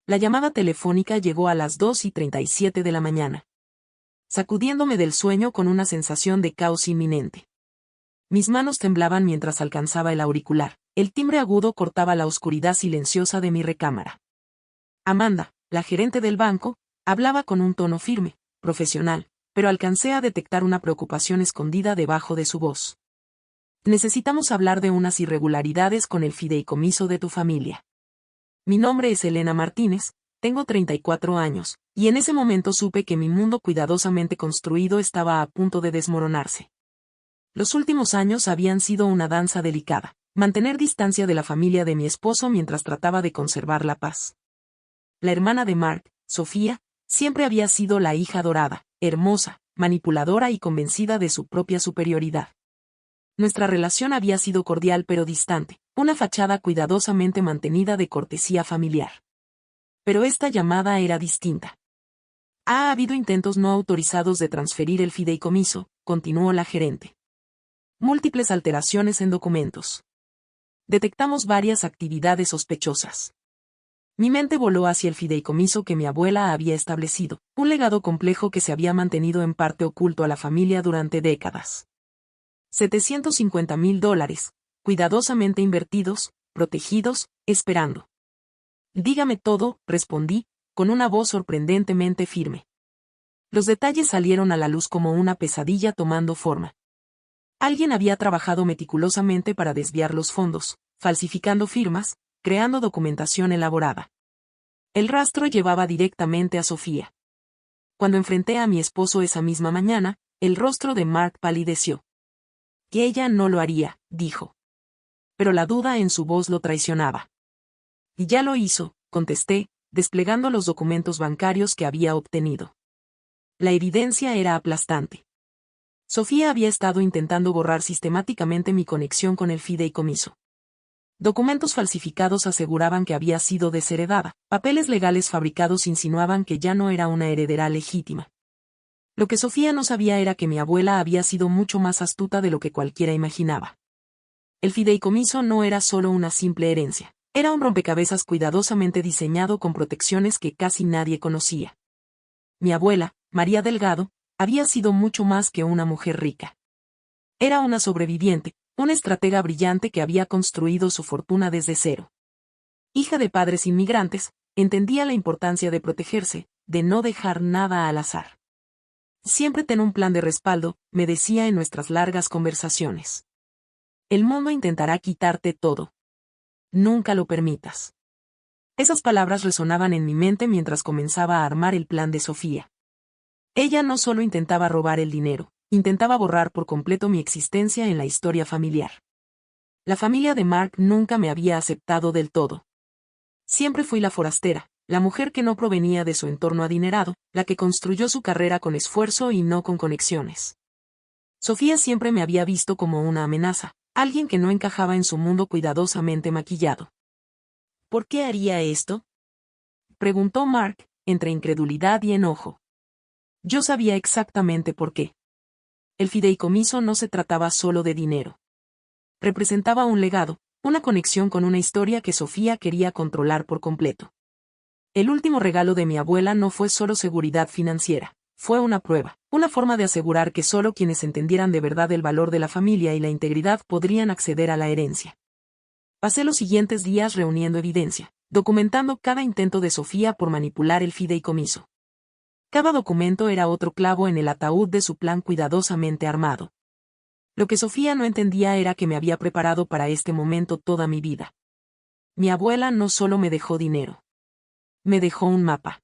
La llamada telefónica llegó a las 2:37 de la mañana, sacudiéndome del sueño con una sensación de caos inminente. Mis manos temblaban mientras alcanzaba el auricular. El timbre agudo cortaba la oscuridad silenciosa de mi recámara. Amanda, la gerente del banco, hablaba con un tono firme, profesional, pero alcancé a detectar una preocupación escondida debajo de su voz. Necesitamos hablar de unas irregularidades con el fideicomiso de tu familia. Mi nombre es Elena Martínez, tengo 34 años, y en ese momento supe que mi mundo cuidadosamente construido estaba a punto de desmoronarse. Los últimos años habían sido una danza delicada, mantener distancia de la familia de mi esposo mientras trataba de conservar la paz. La hermana de Mark, Sofía, siempre había sido la hija dorada, hermosa, manipuladora y convencida de su propia superioridad. Nuestra relación había sido cordial pero distante, una fachada cuidadosamente mantenida de cortesía familiar. Pero esta llamada era distinta. Ha habido intentos no autorizados de transferir el fideicomiso, continuó la gerente. Múltiples alteraciones en documentos. Detectamos varias actividades sospechosas. Mi mente voló hacia el fideicomiso que mi abuela había establecido, un legado complejo que se había mantenido en parte oculto a la familia durante décadas. $750,000, cuidadosamente invertidos, protegidos, esperando. Dígame todo, respondí, con una voz sorprendentemente firme. Los detalles salieron a la luz como una pesadilla tomando forma. Alguien había trabajado meticulosamente para desviar los fondos, falsificando firmas, creando documentación elaborada. El rastro llevaba directamente a Sofía. Cuando enfrenté a mi esposo esa misma mañana, el rostro de Mark palideció. Que ella no lo haría, dijo. Pero la duda en su voz lo traicionaba. Y ya lo hizo, contesté, desplegando los documentos bancarios que había obtenido. La evidencia era aplastante. Sofía había estado intentando borrar sistemáticamente mi conexión con el fideicomiso. Documentos falsificados aseguraban que había sido desheredada, papeles legales fabricados insinuaban que ya no era una heredera legítima. Lo que Sofía no sabía era que mi abuela había sido mucho más astuta de lo que cualquiera imaginaba. El fideicomiso no era solo una simple herencia, era un rompecabezas cuidadosamente diseñado con protecciones que casi nadie conocía. Mi abuela, María Delgado, había sido mucho más que una mujer rica. Era una sobreviviente, una estratega brillante que había construido su fortuna desde cero. Hija de padres inmigrantes, entendía la importancia de protegerse, de no dejar nada al azar. Siempre ten un plan de respaldo, me decía en nuestras largas conversaciones. El mundo intentará quitarte todo. Nunca lo permitas. Esas palabras resonaban en mi mente mientras comenzaba a armar el plan de Sofía. Ella no solo intentaba robar el dinero, intentaba borrar por completo mi existencia en la historia familiar. La familia de Mark nunca me había aceptado del todo. Siempre fui la forastera, la mujer que no provenía de su entorno adinerado, la que construyó su carrera con esfuerzo y no con conexiones. Sofía siempre me había visto como una amenaza, alguien que no encajaba en su mundo cuidadosamente maquillado. ¿Por qué haría esto?, preguntó Mark, entre incredulidad y enojo. Yo sabía exactamente por qué. El fideicomiso no se trataba solo de dinero. Representaba un legado, una conexión con una historia que Sofía quería controlar por completo. El último regalo de mi abuela no fue solo seguridad financiera, fue una prueba, una forma de asegurar que solo quienes entendieran de verdad el valor de la familia y la integridad podrían acceder a la herencia. Pasé los siguientes días reuniendo evidencia, documentando cada intento de Sofía por manipular el fideicomiso. Cada documento era otro clavo en el ataúd de su plan cuidadosamente armado. Lo que Sofía no entendía era que me había preparado para este momento toda mi vida. Mi abuela no solo me dejó dinero. Me dejó un mapa.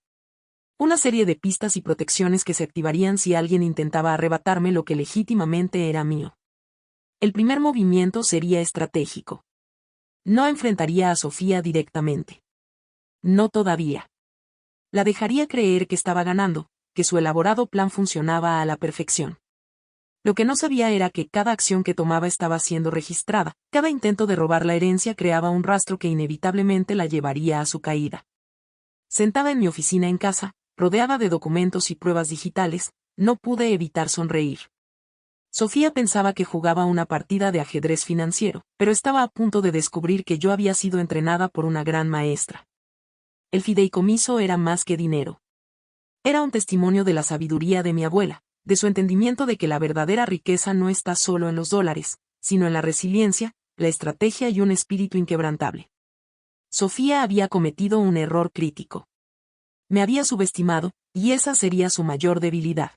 Una serie de pistas y protecciones que se activarían si alguien intentaba arrebatarme lo que legítimamente era mío. El primer movimiento sería estratégico. No enfrentaría a Sofía directamente. No todavía. La dejaría creer que estaba ganando, que su elaborado plan funcionaba a la perfección. Lo que no sabía era que cada acción que tomaba estaba siendo registrada, cada intento de robar la herencia creaba un rastro que inevitablemente la llevaría a su caída. Sentada en mi oficina en casa, rodeada de documentos y pruebas digitales, no pude evitar sonreír. Sofía pensaba que jugaba una partida de ajedrez financiero, pero estaba a punto de descubrir que yo había sido entrenada por una gran maestra. el fideicomiso era más que dinero. Era un testimonio de la sabiduría de mi abuela, de su entendimiento de que la verdadera riqueza no está solo en los dólares, sino en la resiliencia, la estrategia y un espíritu inquebrantable. Sofía había cometido un error crítico. Me había subestimado, y esa sería su mayor debilidad.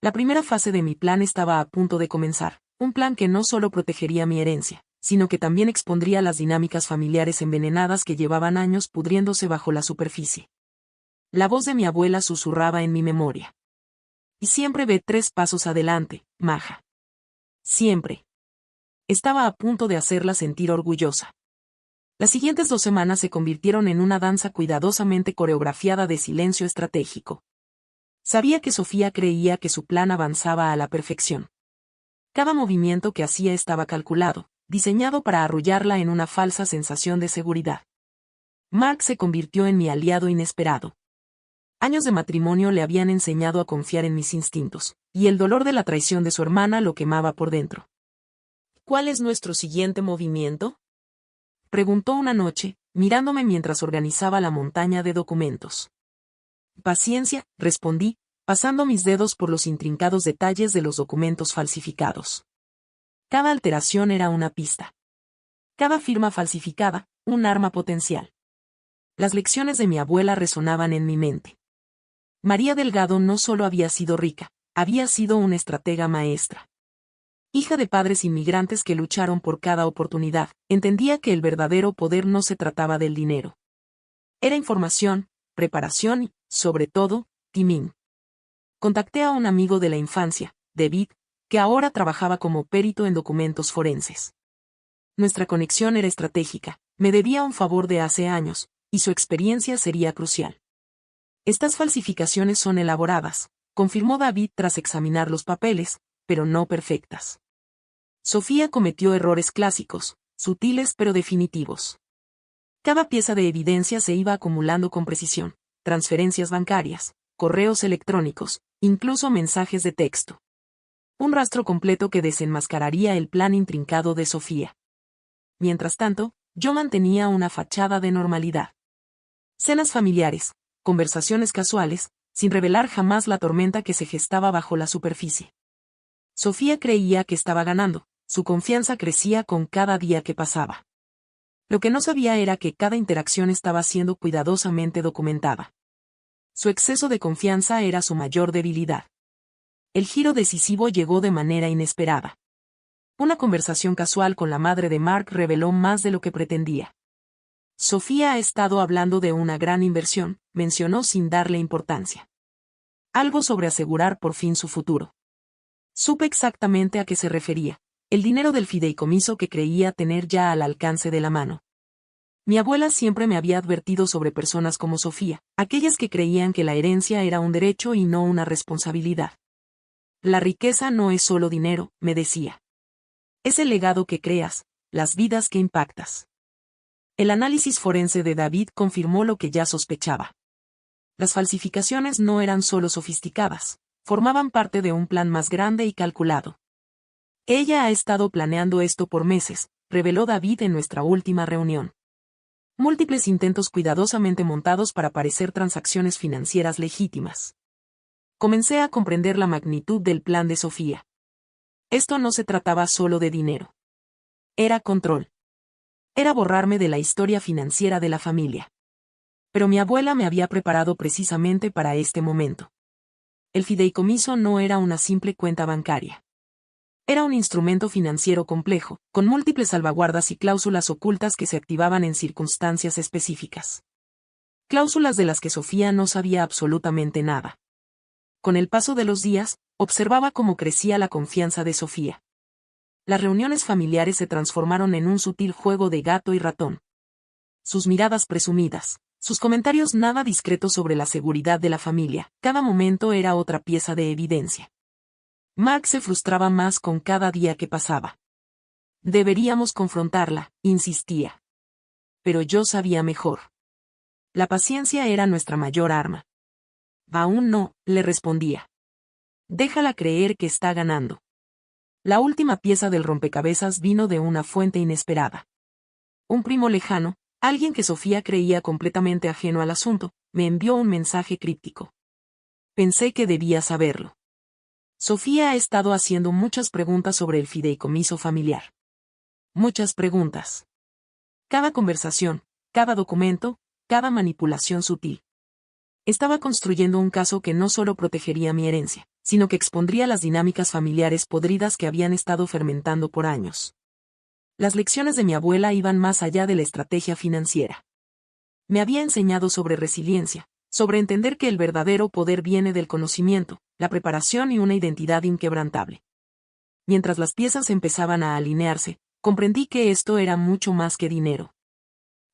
La primera fase de mi plan estaba a punto de comenzar, un plan que no solo protegería mi herencia, sino que también expondría las dinámicas familiares envenenadas que llevaban años pudriéndose bajo la superficie. La voz de mi abuela susurraba en mi memoria. Y siempre ve 3 pasos adelante, maja. Siempre. Estaba a punto de hacerla sentir orgullosa. Las siguientes 2 semanas se convirtieron en una danza cuidadosamente coreografiada de silencio estratégico. Sabía que Sofía creía que su plan avanzaba a la perfección. Cada movimiento que hacía estaba calculado, diseñado para arrullarla en una falsa sensación de seguridad. Mark se convirtió en mi aliado inesperado. Años de matrimonio le habían enseñado a confiar en mis instintos, y el dolor de la traición de su hermana lo quemaba por dentro. ¿Cuál es nuestro siguiente movimiento?, preguntó una noche, mirándome mientras organizaba la montaña de documentos. Paciencia, respondí, pasando mis dedos por los intrincados detalles de los documentos falsificados. Cada alteración era una pista. Cada firma falsificada, un arma potencial. Las lecciones de mi abuela resonaban en mi mente. María Delgado no solo había sido rica, había sido una estratega maestra. Hija de padres inmigrantes que lucharon por cada oportunidad, entendía que el verdadero poder no se trataba del dinero. Era información, preparación y, sobre todo, timing. Contacté a un amigo de la infancia, David, que ahora trabajaba como perito en documentos forenses. Nuestra conexión era estratégica, me debía un favor de hace años, y su experiencia sería crucial. Estas falsificaciones son elaboradas, confirmó David tras examinar los papeles, pero no perfectas. Sofía cometió errores clásicos, sutiles pero definitivos. Cada pieza de evidencia se iba acumulando con precisión, transferencias bancarias, correos electrónicos, incluso mensajes de texto. Un rastro completo que desenmascararía el plan intrincado de Sofía. Mientras tanto, yo mantenía una fachada de normalidad. Cenas familiares, conversaciones casuales, sin revelar jamás la tormenta que se gestaba bajo la superficie. Sofía creía que estaba ganando, su confianza crecía con cada día que pasaba. Lo que no sabía era que cada interacción estaba siendo cuidadosamente documentada. Su exceso de confianza era su mayor debilidad. El giro decisivo llegó de manera inesperada. Una conversación casual con la madre de Mark reveló más de lo que pretendía. Sofía ha estado hablando de una gran inversión, mencionó sin darle importancia. Algo sobre asegurar por fin su futuro. Supe exactamente a qué se refería, el dinero del fideicomiso que creía tener ya al alcance de la mano. Mi abuela siempre me había advertido sobre personas como Sofía, aquellas que creían que la herencia era un derecho y no una responsabilidad. La riqueza no es solo dinero, me decía. Es el legado que creas, las vidas que impactas. El análisis forense de David confirmó lo que ya sospechaba. Las falsificaciones no eran solo sofisticadas, formaban parte de un plan más grande y calculado. Ella ha estado planeando esto por meses, reveló David en nuestra última reunión. Múltiples intentos cuidadosamente montados para parecer transacciones financieras legítimas. Comencé a comprender la magnitud del plan de Sofía. Esto no se trataba solo de dinero. Era control. Era borrarme de la historia financiera de la familia. Pero mi abuela me había preparado precisamente para este momento. El fideicomiso no era una simple cuenta bancaria. Era un instrumento financiero complejo, con múltiples salvaguardas y cláusulas ocultas que se activaban en circunstancias específicas. Cláusulas de las que Sofía no sabía absolutamente nada. Con el paso de los días, observaba cómo crecía la confianza de Sofía. Las reuniones familiares se transformaron en un sutil juego de gato y ratón. Sus miradas presumidas, sus comentarios nada discretos sobre la seguridad de la familia, cada momento era otra pieza de evidencia. Mark se frustraba más con cada día que pasaba. Deberíamos confrontarla, insistía. Pero yo sabía mejor. La paciencia era nuestra mayor arma. Aún no, le respondía. Déjala creer que está ganando. La última pieza del rompecabezas vino de una fuente inesperada. Un primo lejano, Alguien que Sofía creía completamente ajeno al asunto, me envió un mensaje críptico. Pensé que debía saberlo. Sofía ha estado haciendo muchas preguntas sobre el fideicomiso familiar. Muchas preguntas. Cada conversación, cada documento, cada manipulación sutil. Estaba construyendo un caso que no solo protegería mi herencia, sino que expondría las dinámicas familiares podridas que habían estado fermentando por años. Las lecciones de mi abuela iban más allá de la estrategia financiera. Me había enseñado sobre resiliencia, sobre entender que el verdadero poder viene del conocimiento, la preparación y una identidad inquebrantable. Mientras las piezas empezaban a alinearse, comprendí que esto era mucho más que dinero.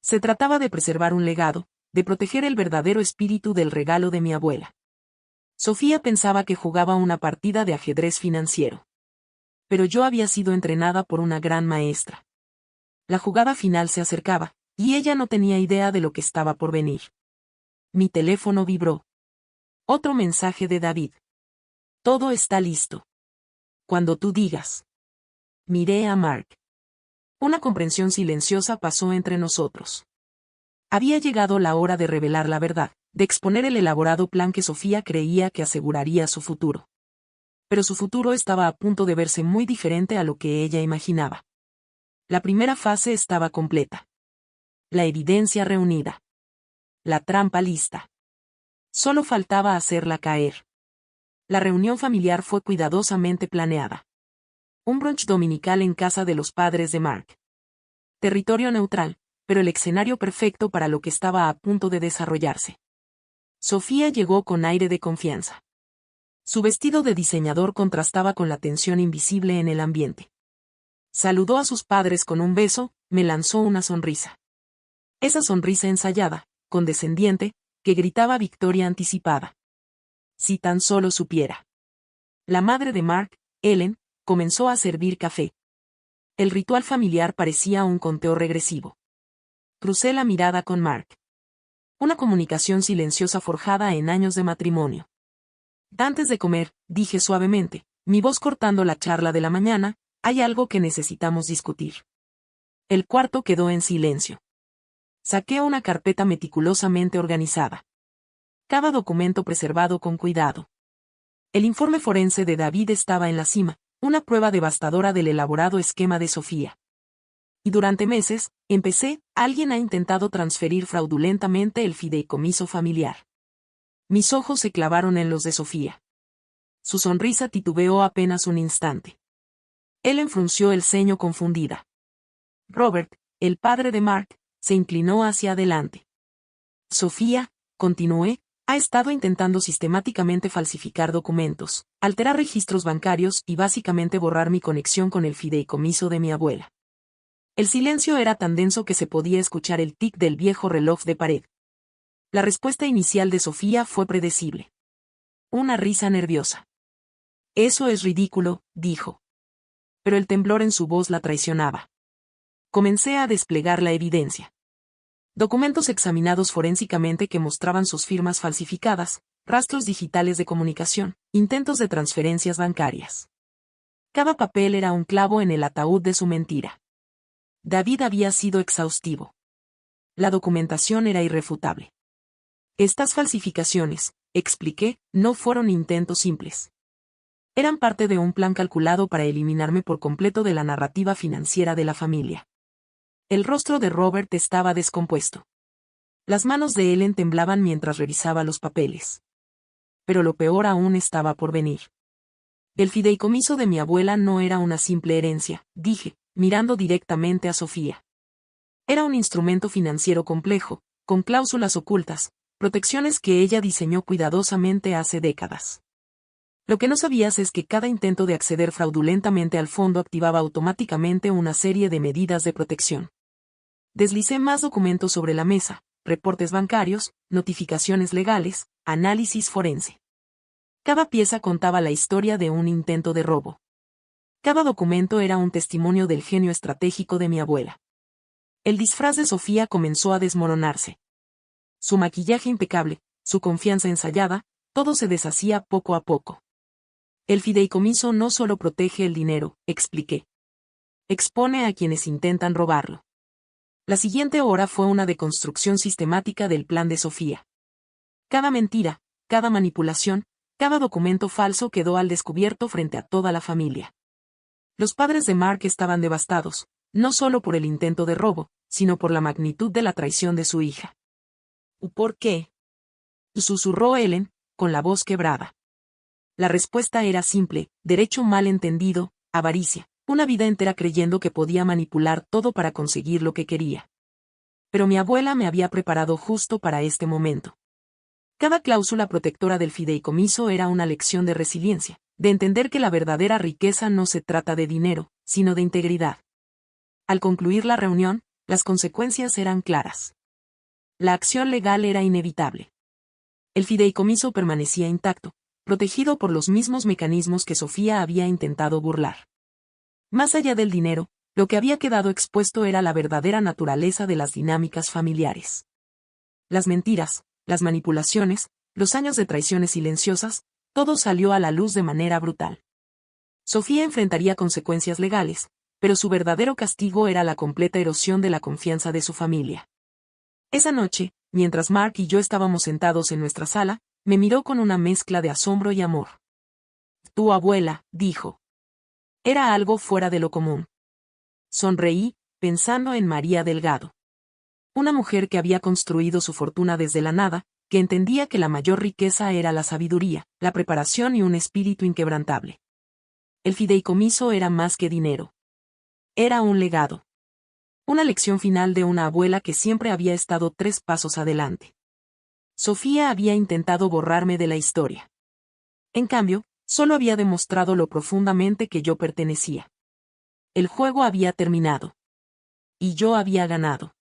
Se trataba de preservar un legado, de proteger el verdadero espíritu del regalo de mi abuela. Sofía pensaba que jugaba una partida de ajedrez financiero. Pero yo había sido entrenada por una gran maestra. La jugada final se acercaba, y ella no tenía idea de lo que estaba por venir. Mi teléfono vibró. Otro mensaje de David. Todo está listo. Cuando tú digas. Miré a Mark. Una comprensión silenciosa pasó entre nosotros. Había llegado la hora de revelar la verdad, de exponer el elaborado plan que Sofía creía que aseguraría su futuro. Pero su futuro estaba a punto de verse muy diferente a lo que ella imaginaba. La primera fase estaba completa. La evidencia reunida. La trampa lista. Solo faltaba hacerla caer. La reunión familiar fue cuidadosamente planeada. Un brunch dominical en casa de los padres de Mark. Territorio neutral, pero el escenario perfecto para lo que estaba a punto de desarrollarse. Sofía llegó con aire de confianza. Su vestido de diseñador contrastaba con la tensión invisible en el ambiente. Saludó a sus padres con un beso, me lanzó una sonrisa. Esa sonrisa ensayada, condescendiente, que gritaba victoria anticipada. Si tan solo supiera. La madre de Mark, Ellen, comenzó a servir café. El ritual familiar parecía un conteo regresivo. Crucé la mirada con Mark. Una comunicación silenciosa forjada en años de matrimonio. Antes de comer, dije suavemente, mi voz cortando la charla de la mañana, hay algo que necesitamos discutir. El cuarto quedó en silencio. Saqué una carpeta meticulosamente organizada. Cada documento preservado con cuidado. El informe forense de David estaba en la cima, una prueba devastadora del elaborado esquema de Sofía. Y durante meses, alguien ha intentado transferir fraudulentamente el fideicomiso familiar. Mis ojos se clavaron en los de Sofía. Su sonrisa titubeó apenas un instante. Ellen frunció el ceño confundida. Robert, el padre de Mark, se inclinó hacia adelante. Sofía, continué, ha estado intentando sistemáticamente falsificar documentos, alterar registros bancarios y básicamente borrar mi conexión con el fideicomiso de mi abuela. El silencio era tan denso que se podía escuchar el tic del viejo reloj de pared. La respuesta inicial de Sofía fue predecible. Una risa nerviosa. Eso es ridículo, dijo. Pero el temblor en su voz la traicionaba. Comencé a desplegar la evidencia. Documentos examinados forensicamente que mostraban sus firmas falsificadas, rastros digitales de comunicación, intentos de transferencias bancarias. Cada papel era un clavo en el ataúd de su mentira. David había sido exhaustivo. La documentación era irrefutable. Estas falsificaciones, expliqué, no fueron intentos simples. Eran parte de un plan calculado para eliminarme por completo de la narrativa financiera de la familia. El rostro de Robert estaba descompuesto. Las manos de Ellen temblaban mientras revisaba los papeles. Pero lo peor aún estaba por venir. El fideicomiso de mi abuela no era una simple herencia, dije, mirando directamente a Sofía. Era un instrumento financiero complejo, con cláusulas ocultas, protecciones que ella diseñó cuidadosamente hace décadas. Lo que no sabías es que cada intento de acceder fraudulentamente al fondo activaba automáticamente una serie de medidas de protección. Deslicé más documentos sobre la mesa, reportes bancarios, notificaciones legales, análisis forense. Cada pieza contaba la historia de un intento de robo. Cada documento era un testimonio del genio estratégico de mi abuela. El disfraz de Sofía comenzó a desmoronarse. Su maquillaje impecable, su confianza ensayada, todo se deshacía poco a poco. El fideicomiso no solo protege el dinero, expliqué. Expone a quienes intentan robarlo. La siguiente hora fue una deconstrucción sistemática del plan de Sofía. Cada mentira, cada manipulación, cada documento falso quedó al descubierto frente a toda la familia. Los padres de Mark estaban devastados, no solo por el intento de robo, sino por la magnitud de la traición de su hija. ¿Por qué?, susurró Ellen, con la voz quebrada. La respuesta era simple: derecho mal entendido, avaricia, una vida entera creyendo que podía manipular todo para conseguir lo que quería. Pero mi abuela me había preparado justo para este momento. Cada cláusula protectora del fideicomiso era una lección de resiliencia, de entender que la verdadera riqueza no se trata de dinero, sino de integridad. Al concluir la reunión, las consecuencias eran claras. La acción legal era inevitable. El fideicomiso permanecía intacto, protegido por los mismos mecanismos que Sofía había intentado burlar. Más allá del dinero, lo que había quedado expuesto era la verdadera naturaleza de las dinámicas familiares. Las mentiras, las manipulaciones, los años de traiciones silenciosas, todo salió a la luz de manera brutal. Sofía enfrentaría consecuencias legales, pero su verdadero castigo era la completa erosión de la confianza de su familia. Esa noche, mientras Mark y yo estábamos sentados en nuestra sala, me miró con una mezcla de asombro y amor. Tu abuela, dijo. Era algo fuera de lo común. Sonreí, pensando en María Delgado. Una mujer que había construido su fortuna desde la nada, que entendía que la mayor riqueza era la sabiduría, la preparación y un espíritu inquebrantable. El fideicomiso era más que dinero. Era un legado. Una lección final de una abuela que siempre había estado 3 pasos adelante. Sofía había intentado borrarme de la historia. En cambio, solo había demostrado lo profundamente que yo pertenecía. El juego había terminado. Y yo había ganado.